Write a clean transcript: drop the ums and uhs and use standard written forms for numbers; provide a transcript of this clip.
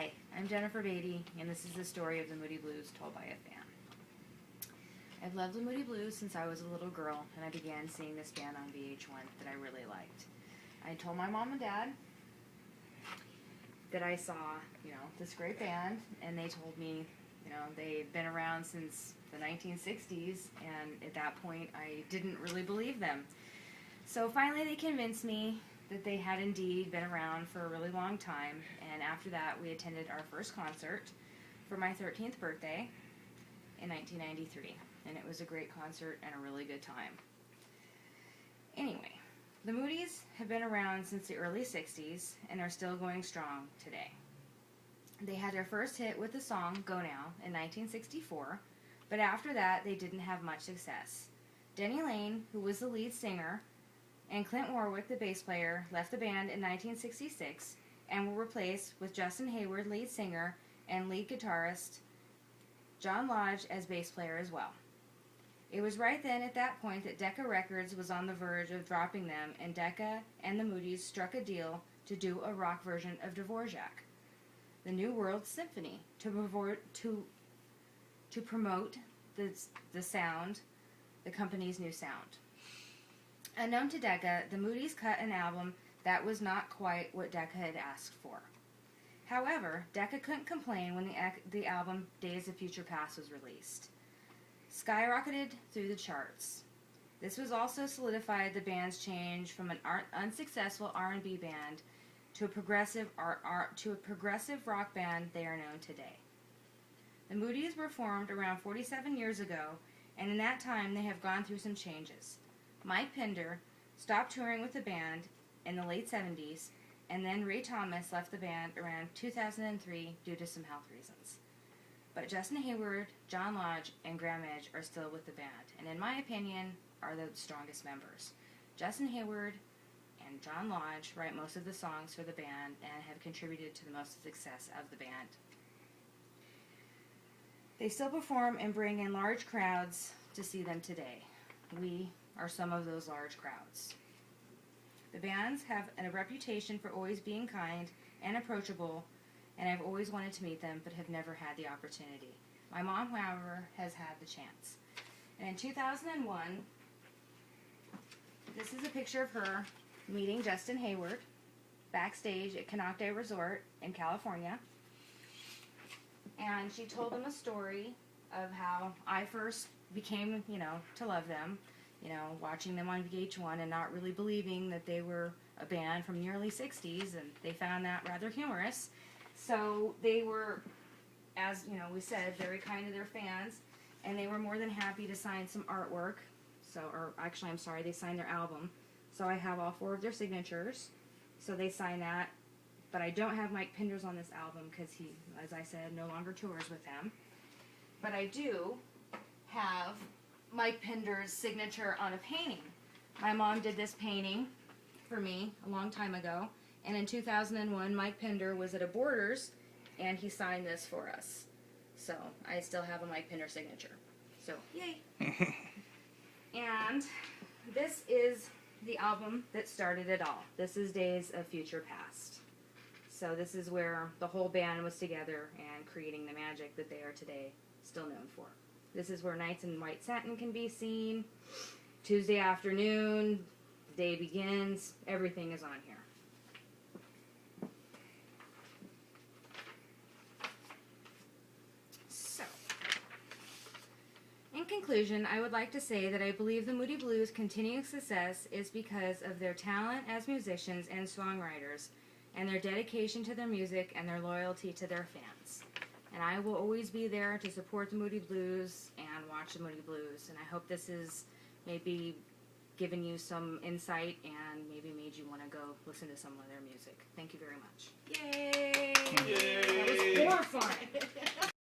Hi, I'm Jennifer Beatty, and this is the story of the Moody Blues told by a fan. I've loved the Moody Blues since I was a little girl, and I began seeing this band on VH1 that I really liked. I told my mom and dad that I saw, this great band, and they told me, they'd been around since the 1960s, and at that point, I didn't really believe them. So finally, they convinced me that they had indeed been around for a really long time, and after that, we attended our first concert for my 13th birthday in 1993, and it was a great concert and a really good time. Anyway, the Moodies have been around since the early 60s and are still going strong today. They had their first hit with the song Go Now in 1964, but after that they didn't have much success. Denny Lane, who was the lead singer, and Clint Warwick, the bass player, left the band in 1966 and were replaced with Justin Hayward, lead singer, and lead guitarist John Lodge as bass player as well. It was right then at that point that Decca Records was on the verge of dropping them, and Decca and the Moodies struck a deal to do a rock version of Dvorak, the New World Symphony, to promote the sound, the company's new sound. Unknown to Decca, the Moodies cut an album that was not quite what Decca had asked for. However, Decca couldn't complain when the album Days of Future Past was released. Skyrocketed through the charts. This was also solidified the band's change from an unsuccessful R&B band to a progressive rock band they are known today. The Moodies were formed around 47 years ago, and in that time they have gone through some changes. Mike Pinder stopped touring with the band in the late 70s, and then Ray Thomas left the band around 2003 due to some health reasons. But Justin Hayward, John Lodge, and Graham Edge are still with the band, and in my opinion, are the strongest members. Justin Hayward and John Lodge write most of the songs for the band and have contributed to the most success of the band. They still perform and bring in large crowds to see them today. We are some of those large crowds. The bands have a reputation for always being kind and approachable, and I've always wanted to meet them but have never had the opportunity. My mom, however, has had the chance. And in 2001, this is a picture of her meeting Justin Hayward backstage at Canocte Resort in California. And she told them a story of how I first became, to love them, watching them on VH1 and not really believing that they were a band from the early 60s, and they found that rather humorous. So they were, as we said, very kind to their fans, and they were more than happy to sign some artwork. They signed their album. So I have all 4 of their signatures. So they signed that, but I don't have Mike Pinder's on this album because he, as I said, no longer tours with them. But I do have Mike Pinder's signature on a painting. My mom did this painting for me a long time ago, and in 2001, Mike Pinder was at a Borders, and he signed this for us. So I still have a Mike Pinder signature. So, yay! And this is the album that started it all. This is Days of Future Past. So this is where the whole band was together and creating the magic that they are today still known for. This is where Nights in White Satin can be seen. Tuesday Afternoon, The Day Begins, everything is on here. So, in conclusion, I would like to say that I believe the Moody Blues' continued success is because of their talent as musicians and songwriters, and their dedication to their music and their loyalty to their fans. And I will always be there to support the Moody Blues and watch the Moody Blues. And I hope this has maybe given you some insight and maybe made you want to go listen to some of their music. Thank you very much. Yay! Yay! That was more fun.